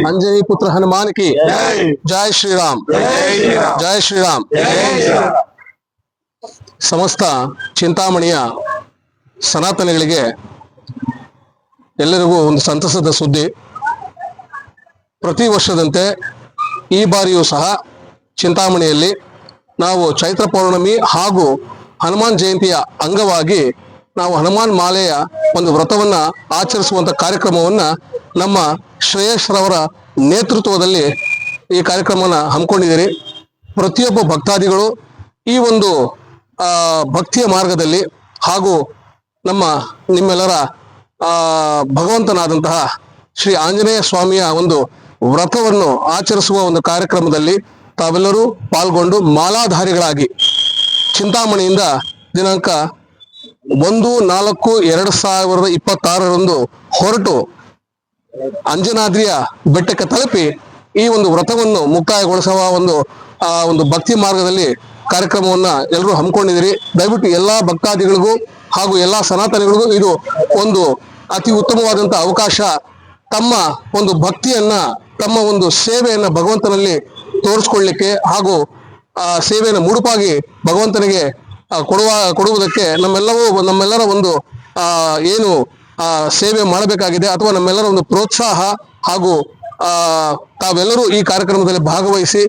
अंजनी पुत्र हनुमान की जय श्री राम जय श्री राम समस्त चिंतामणिಯ ಸನಾತನಿಗಳಿಗೆ ಎಲ್ಲರಿಗೂ ಒಂದು ಸಂತಸದ ಸುದ್ದಿ. ಪ್ರತಿ ವರ್ಷದಂತೆ ಈ ಬಾರಿಯೂ ಸಹ ಚಿಂತಾಮಣಿಯಲ್ಲಿ ನಾವು ಚೈತ್ರ ಪೌರ್ಣಮಿ ಹಾಗೂ ಹನುಮಾನ್ ಜಯಂತಿಯ ಅಂಗವಾಗಿ ನಾವು ಹನುಮಾನ್ ಮಾಲೆಯ ಒಂದು ವ್ರತವನ್ನ ಆಚರಿಸುವಂತ ಕಾರ್ಯಕ್ರಮವನ್ನ ನಮ್ಮ ಶ್ರೇಯಸ್ ರವರ ನೇತೃತ್ವದಲ್ಲಿ ಈ ಕಾರ್ಯಕ್ರಮವನ್ನ ಹಮ್ಮಿಕೊಂಡಿದ್ದೀರಿ. ಪ್ರತಿಯೊಬ್ಬ ಭಕ್ತಾದಿಗಳು ಈ ಒಂದು ಭಕ್ತಿಯ ಮಾರ್ಗದಲ್ಲಿ ಹಾಗೂ ನಿಮ್ಮೆಲ್ಲರ ಭಗವಂತನಾದಂತಹ ಶ್ರೀ ಆಂಜನೇಯ ಸ್ವಾಮಿಯ ಒಂದು ವ್ರತವನ್ನು ಆಚರಿಸುವ ಒಂದು ಕಾರ್ಯಕ್ರಮದಲ್ಲಿ ತಾವೆಲ್ಲರೂ ಪಾಲ್ಗೊಂಡು ಮಾಲಾಧಾರಿಗಳಾಗಿ ಚಿಂತಾಮಣಿಯಿಂದ ದಿನಾಂಕ 1/4/2026 ಹೊರಟು ಅಂಜನಾದ್ರಿಯ ಬೆಟ್ಟಕ್ಕೆ ತಲುಪಿ ಈ ಒಂದು ವ್ರತವನ್ನು ಮುಕ್ತಾಯಗೊಳಿಸುವ ಒಂದು ಭಕ್ತಿ ಮಾರ್ಗದಲ್ಲಿ ಕಾರ್ಯಕ್ರಮವನ್ನ ಎಲ್ಲರೂ ಹಮ್ಮಿಕೊಂಡಿದ್ದೀರಿ. ದಯವಿಟ್ಟು ಎಲ್ಲಾ ಭಕ್ತಾದಿಗಳಿಗೂ ಹಾಗೂ ಎಲ್ಲಾ ಸನಾತನಿಗಳಿಗೂ ಇದು ಒಂದು ಅತಿ ಉತ್ತಮವಾದಂತಹ ಅವಕಾಶ. ತಮ್ಮ ಒಂದು ಭಕ್ತಿಯನ್ನ, ತಮ್ಮ ಒಂದು ಸೇವೆಯನ್ನ ಭಗವಂತನಲ್ಲಿ ತೋರಿಸ್ಕೊಳ್ಳಿಕ್ಕೆ ಹಾಗೂ ಸೇವೆಯನ್ನು ಮುಡುಪಾಗಿ ಭಗವಂತನಿಗೆ ಕೊಡುವುದಕ್ಕೆ ನಮ್ಮೆಲ್ಲರ ಒಂದು ಏನು ಸೇವೆ ಮಾಡಬೇಕಾಗಿದೆ ಅಥವಾ ನಮ್ಮೆಲ್ಲರ ಒಂದು ಪ್ರೋತ್ಸಾಹ ಹಾಗೂ ತಾವೆಲ್ಲರೂ ಈ ಕಾರ್ಯಕ್ರಮದಲ್ಲಿ ಭಾಗವಹಿಸಿ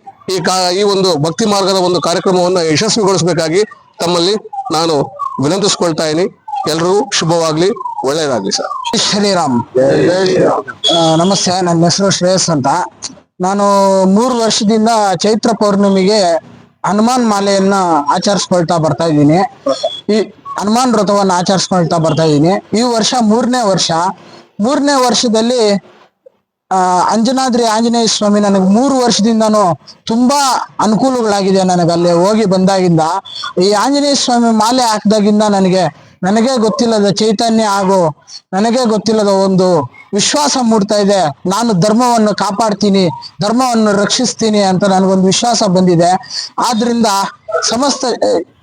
ಈ ಒಂದು ಭಕ್ತಿ ಮಾರ್ಗದ ಒಂದು ಕಾರ್ಯಕ್ರಮವನ್ನು ಯಶಸ್ವಿಗೊಳಿಸಬೇಕಾಗಿ ತಮ್ಮಲ್ಲಿ ನಾನು ವಿನಂತಿಸ್ಕೊಳ್ತಾ ಇದ್ದೀನಿ. ಎಲ್ಲರಿಗೂ ಶುಭವಾಗ್ಲಿ, ಒಳ್ಳೆಯದಾಗ್ಲಿ ಸರ್. ಶ್ರೀರಾಮ್. ನಮಸ್ತೆ, ನನ್ನ ಹೆಸರು ಶ್ರೇಯಸ್ ಅಂತ. ನಾನು 3 ವರ್ಷದಿಂದ ಚೈತ್ರ ಪೌರ್ಣಮಿಗೆ ಹನುಮಾನ್ ಮಾಲೆಯನ್ನ ಆಚರಿಸ್ಕೊಳ್ತಾ ಬರ್ತಾ ಇದ್ದೀನಿ. ಈ ಹನುಮಾನ್ ವ್ರತವನ್ನ ಆಚರಿಸ್ಕೊಳ್ತಾ ಬರ್ತಾ ಇದ್ದೀನಿ. ಈ ವರ್ಷ 3ನೇ ವರ್ಷ. 3ನೇ ವರ್ಷದಲ್ಲಿ ಅಂಜನಾದ್ರಿ ಆಂಜನೇಯ ಸ್ವಾಮಿ ನನಗೆ 3 ವರ್ಷದಿಂದನೂ ತುಂಬಾ ಅನುಕೂಲಗಳಾಗಿದೆ. ನನಗೆ ಅಲ್ಲಿ ಹೋಗಿ ಬಂದಾಗಿಂದ, ಈ ಆಂಜನೇಯ ಸ್ವಾಮಿ ಮಾಲೆ ಹಾಕಿದಾಗಿಂದ ನನಗೆ ಗೊತ್ತಿಲ್ಲದ ಚೈತನ್ಯ ಹಾಗೂ ನನಗೆ ಗೊತ್ತಿಲ್ಲದ ಒಂದು ವಿಶ್ವಾಸ ಮೂಡ್ತಾ ಇದೆ. ನಾನು ಧರ್ಮವನ್ನು ಕಾಪಾಡ್ತೀನಿ, ಧರ್ಮವನ್ನು ರಕ್ಷಿಸ್ತೀನಿ ಅಂತ ನನಗೊಂದು ವಿಶ್ವಾಸ ಬಂದಿದೆ.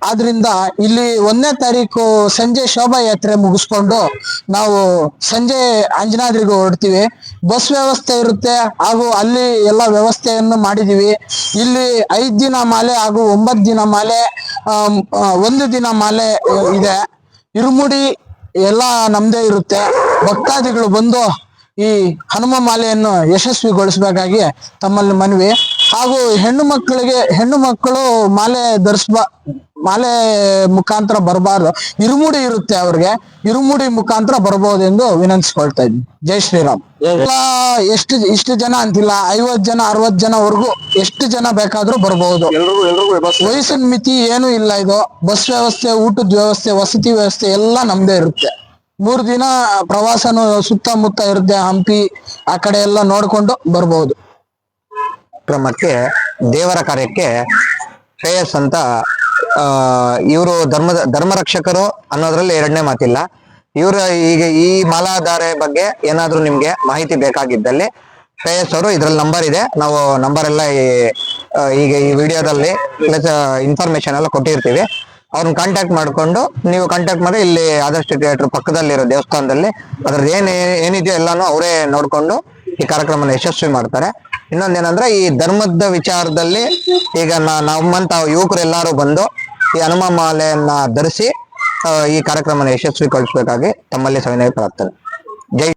ಆದ್ರಿಂದ ಇಲ್ಲಿ 1ನೇ ತಾರೀಕು ಸಂಜೆ ಶೋಭಾಯಾತ್ರೆ ಮುಗಿಸ್ಕೊಂಡು ನಾವು ಸಂಜೆ ಅಂಜನಾದ್ರಿಗೆ ಹೊರಡ್ತೀವಿ. ಬಸ್ ವ್ಯವಸ್ಥೆ ಇರುತ್ತೆ ಹಾಗೂ ಅಲ್ಲಿ ಎಲ್ಲ ವ್ಯವಸ್ಥೆಯನ್ನು ಮಾಡಿದೀವಿ. ಇಲ್ಲಿ 5 ದಿನ ಮಾಲೆ ಹಾಗೂ 9 ದಿನ ಮಾಲೆ, 1 ದಿನ ಮಾಲೆ ಇದೆ. ಇರುಮುಡಿ ಎಲ್ಲ ನಮ್ದೇ ಇರುತ್ತೆ. ಭಕ್ತಾದಿಗಳು ಬಂದು ಈ ಹನುಮ ಮಾಲೆಯನ್ನು ಯಶಸ್ವಿಗೊಳಿಸಬೇಕಾಗಿ ತಮ್ಮಲ್ಲಿ ಮನವಿ. ಹಾಗೂ ಹೆಣ್ಣು ಮಕ್ಕಳು ಮಾಲೆ ಮುಖಾಂತರ ಬರಬಾರ್ದು, ಇರುಮುಡಿ ಇರುತ್ತೆ ಅವ್ರಿಗೆ, ಇರುಮುಡಿ ಮುಖಾಂತರ ಬರಬಹುದೆಂದು ವಿನಂತಿಸ್ಕೊಳ್ತಾ ಇದ್ದೀನಿ. ಜೈ ಶ್ರೀರಾಮ್. ಇಷ್ಟು ಜನ ಅಂತಿಲ್ಲ, 50 ಜನ 60 ಜನವರೆಗೂ ಎಷ್ಟು ಜನ ಬೇಕಾದ್ರೂ ಬರಬಹುದು. ವಯಸ್ಸಿನ ಮಿತಿ ಏನು ಇಲ್ಲ. ಇದು ಬಸ್ ವ್ಯವಸ್ಥೆ, ಊಟದ ವ್ಯವಸ್ಥೆ, ವಸತಿ ವ್ಯವಸ್ಥೆ ಎಲ್ಲ ನಮ್ದೇ ಇರುತ್ತೆ. 3 ದಿನ ಪ್ರವಾಸನು ಸುತ್ತಮುತ್ತ ಇರುತ್ತೆ. ಹಂಪಿ ಆ ಕಡೆ ಎಲ್ಲ ನೋಡ್ಕೊಂಡು ಬರ್ಬಹುದು. ಕ್ರಮಕ್ಕೆ ದೇವರ ಕಾರ್ಯಕ್ಕೆ ಶ್ರೇಯಸ್ ಅಂತ ಇವರು ಧರ್ಮ ರಕ್ಷಕರು ಅನ್ನೋದ್ರಲ್ಲಿ 2ನೇ ಮಾತಿಲ್ಲ. ಇವರು ಈಗ ಈ ಮಾಲಾಧಾರೆ ಬಗ್ಗೆ ಏನಾದ್ರೂ ನಿಮ್ಗೆ ಮಾಹಿತಿ ಬೇಕಾಗಿದ್ದಲ್ಲಿ ಶ್ರೇಯಸ್ ಅವರು ಇದ್ರಲ್ಲಿ ನಂಬರ್ ಇದೆ, ನಾವು ನಂಬರ್ ಎಲ್ಲ ಈಗ ಈ ವಿಡಿಯೋದಲ್ಲಿ ಪ್ಲಸ್ ಇನ್ಫಾರ್ಮೇಶನ್ ಎಲ್ಲ ಕೊಟ್ಟಿರ್ತೀವಿ. ಅವ್ರನ್ನ ಕಾಂಟ್ಯಾಕ್ಟ್ ಮಾಡ್ಕೊಂಡು ನೀವು ಕಾಂಟ್ಯಾಕ್ಟ್ ಮಾಡಿ ಇಲ್ಲಿ ಆದರ್ಶ ಥಿಯೇಟರ್ ಪಕ್ಕದಲ್ಲಿರೋ ದೇವಸ್ಥಾನದಲ್ಲಿ ಅದ್ರದ್ದು ಏನಿದೆಯೋ ಎಲ್ಲಾನು ಅವರೇ ನೋಡ್ಕೊಂಡು ಈ ಕಾರ್ಯಕ್ರಮನ ಯಶಸ್ವಿ ಮಾಡ್ತಾರೆ. ಇನ್ನೊಂದೇನಂದ್ರೆ ಈ ಧರ್ಮದ ವಿಚಾರದಲ್ಲಿ ಈಗ ನಮ್ಮಂತ ಯುವಕರು ಎಲ್ಲಾರು ಬಂದು ಈ ಹನುಮ ಮಾಲೆಯನ್ನ ಧರಿಸಿ ಈ ಕಾರ್ಯಕ್ರಮನ ಯಶಸ್ವಿಗೊಳಿಸಬೇಕಾಗಿ ತಮ್ಮಲ್ಲಿ ಸವಿನಯ ಪ್ರಾರ್ಥನೆ. ಜೈ